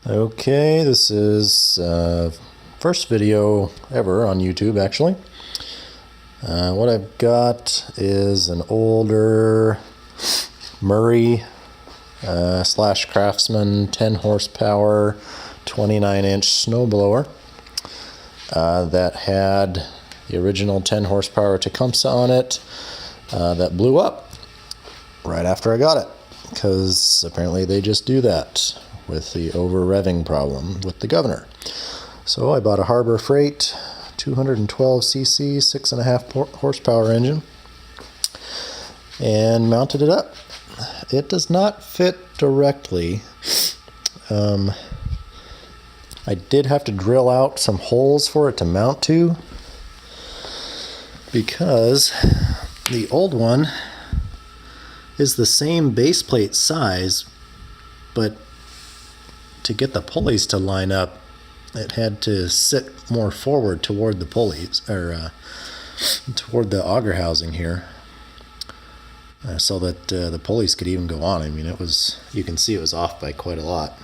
Okay, this is first video ever on YouTube, actually. What I've got is an older Murray slash Craftsman 10 horsepower 29-inch snowblower that had the original 10 horsepower Tecumseh on it that blew up right after I got it, because apparently they just do that with the over-revving problem with the governor. So I bought a Harbor Freight 212cc 6.5 horsepower engine and mounted it up. It does not fit directly. I did have to drill out some holes for it to mount to, because the old one is the same base plate size, but to get the pulleys to line up, it had to sit more forward toward the pulleys, or toward the auger housing here, so that the pulleys could even go on. I mean, you can see it was off by quite a lot.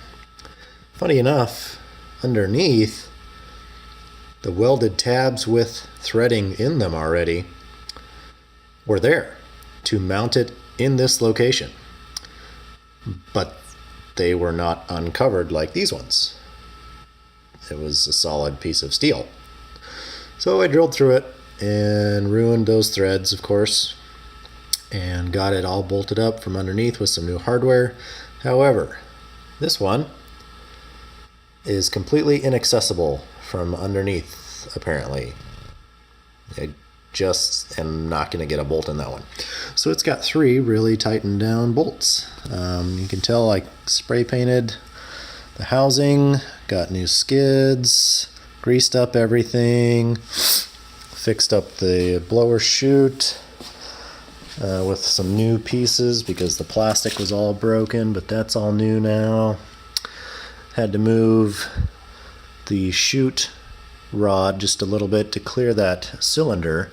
Funny enough, underneath, the welded tabs with threading in them already were there to mount it in this location, but they were not uncovered like these ones. It was a solid piece of steel. So I drilled through it and ruined those threads, of course, and got it all bolted up from underneath with some new hardware. However, this one is completely inaccessible from underneath, apparently. I just am not going to get a bolt in that one. So it's got 3 really tightened down bolts. You can tell I spray painted the housing, got new skids, greased up everything, fixed up the blower chute with some new pieces because the plastic was all broken, but that's all new now. Had to move the chute rod just a little bit to clear that cylinder,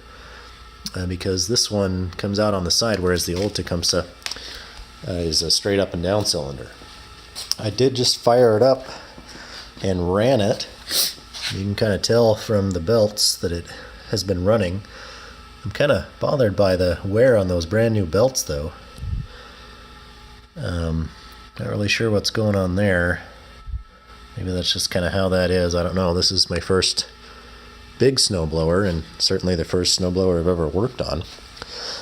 because this one comes out on the side, whereas the old Tecumseh is a straight up and down cylinder. I did just fire it up and ran it. You can kind of tell from the belts that it has been running. I'm kind of bothered by the wear on those brand new belts, though. Not really sure what's going on there. Maybe that's just kind of how that is. I don't know. This is my first big snowblower, and certainly the first snowblower I've ever worked on.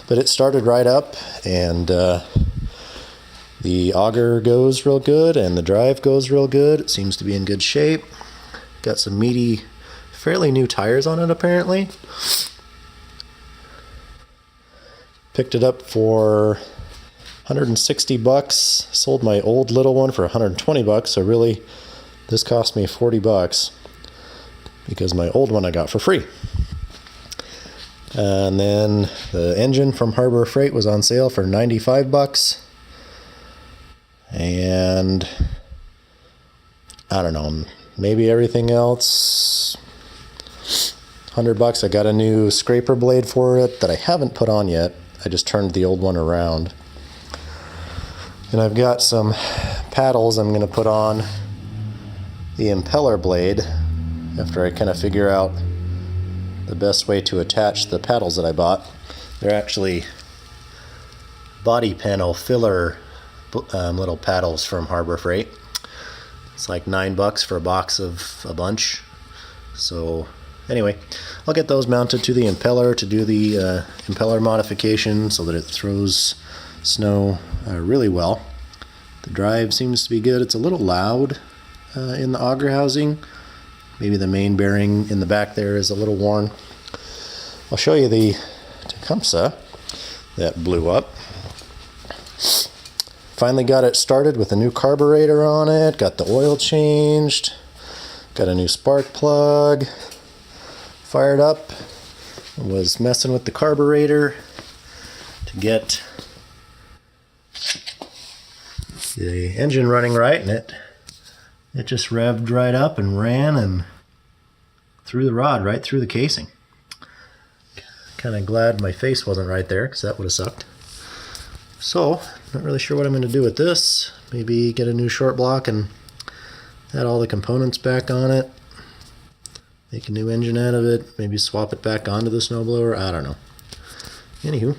But it started right up, and the auger goes real good, and the drive goes real good. It seems to be in good shape. Got some meaty, fairly new tires on it, apparently. Picked it up for $160. Sold my old little one for $120, so really this cost me $40 because my old one I got for free. And then the engine from Harbor Freight was on sale for $95. And I don't know, maybe everything else, $100. I got a new scraper blade for it that I haven't put on yet. I just turned the old one around. And I've got some paddles I'm going to put on the impeller blade after I kind of figure out the best way to attach the paddles that I bought. They're actually body panel filler little paddles from Harbor Freight. It's like $9 for a box of a bunch. So anyway, I'll get those mounted to the impeller to do the impeller modification so that it throws snow really well. The drive seems to be good. It's a little loud in the auger housing. Maybe the main bearing in the back there is a little worn. I'll show you the Tecumseh that blew up. Finally got it started with a new carburetor on it, got the oil changed, got a new spark plug, fired up, was messing with the carburetor to get the engine running right, and it just revved right up and ran and threw the rod right through the casing. Kind of glad my face wasn't right there, because that would have sucked. So, not really sure what I'm going to do with this. Maybe get a new short block and add all the components back on it, make a new engine out of it, maybe swap it back onto the snowblower, I don't know. Anywho,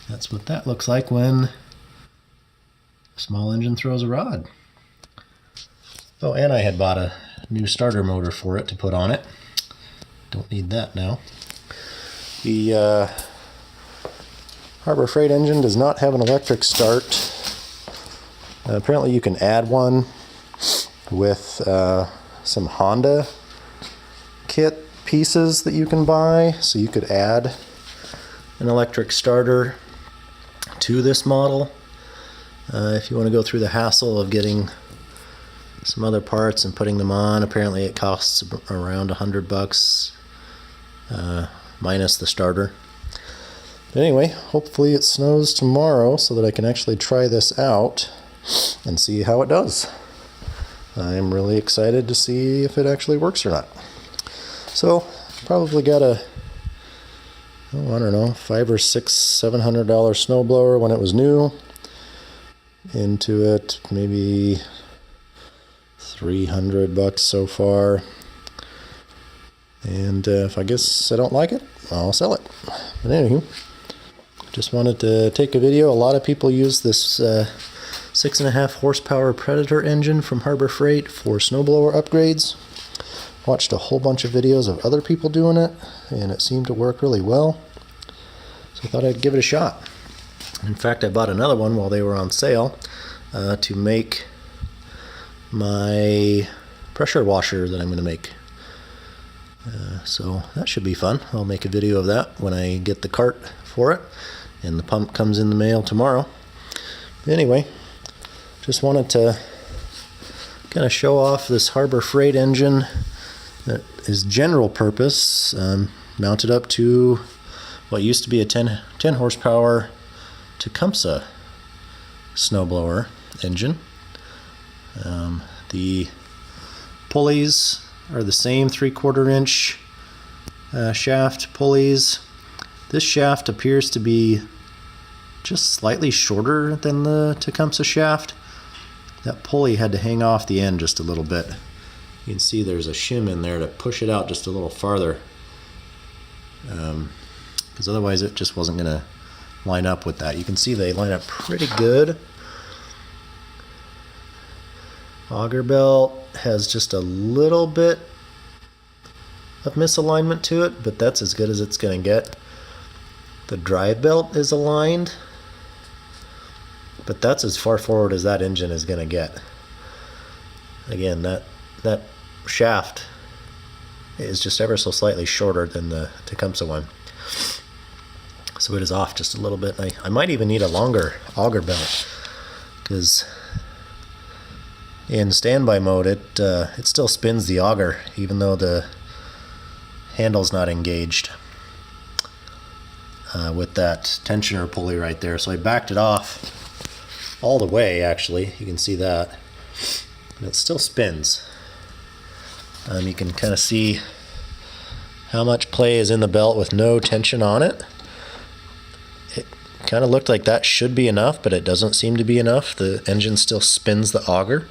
that's what that looks like when a small engine throws a rod. Oh, and I had bought a new starter motor for it to put on it. Don't need that now. The Harbor Freight engine does not have an electric start. Apparently you can add one with some Honda kit pieces that you can buy. So you could add an electric starter to this model if you want to go through the hassle of getting some other parts and putting them on. Apparently it costs around $100 minus the starter. But anyway, hopefully it snows tomorrow so that I can actually try this out and see how it does. I'm really excited to see if it actually works or not. So probably got a, I don't know, $500 or $700 snowblower when it was new. Into it maybe $300 so far. And if I guess I don't like it, I'll sell it. But anywho, just wanted to take a video. A lot of people use this 6.5 horsepower Predator engine from Harbor Freight for snowblower upgrades. Watched a whole bunch of videos of other people doing it, and it seemed to work really well. So I thought I'd give it a shot. In fact, I bought another one while they were on sale to make my pressure washer that I'm going to make. So that should be fun. I'll make a video of that when I get the cart for it, and the pump comes in the mail tomorrow. Anyway, just wanted to kind of show off this Harbor Freight engine that is general purpose, mounted up to what used to be a 10 horsepower Tecumseh snowblower engine. The pulleys are the same 3/4 inch shaft pulleys. This shaft appears to be just slightly shorter than the Tecumseh shaft. That pulley had to hang off the end just a little bit. You can see there's a shim in there to push it out just a little farther, because otherwise it just wasn't going to line up with that. You can see they line up pretty good. Auger belt has just a little bit of misalignment to it, but that's as good as it's going to get. The drive belt is aligned, but that's as far forward as that engine is going to get. Again, that shaft is just ever so slightly shorter than the Tecumseh one. So it is off just a little bit. I might even need a longer auger belt, because in standby mode it still spins the auger even though the handle's not engaged with that tensioner pulley right there. So I backed it off all the way, actually. You can see that. And it still spins. You can kind of see how much play is in the belt with no tension on it. It kind of looked like that should be enough, but it doesn't seem to be enough. The engine still spins the auger.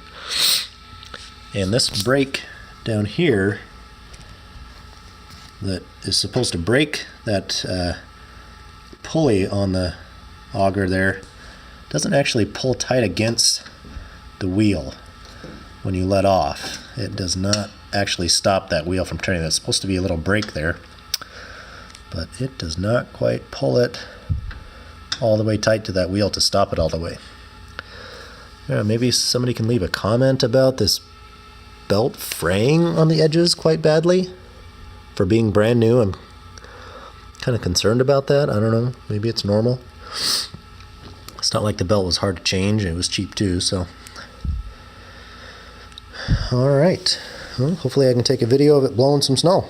And this brake down here that is supposed to brake that pulley on the auger there doesn't actually pull tight against the wheel when you let off. It does not actually stop that wheel from turning. There's supposed to be a little brake there, but it does not quite pull it all the way tight to that wheel to stop it all the way. Yeah, maybe somebody can leave a comment about this belt fraying on the edges quite badly for being brand new. I'm kind of concerned about that. I don't know. Maybe it's normal. It's not like the belt was hard to change. It was cheap too, so. All right. Well, hopefully I can take a video of it blowing some snow.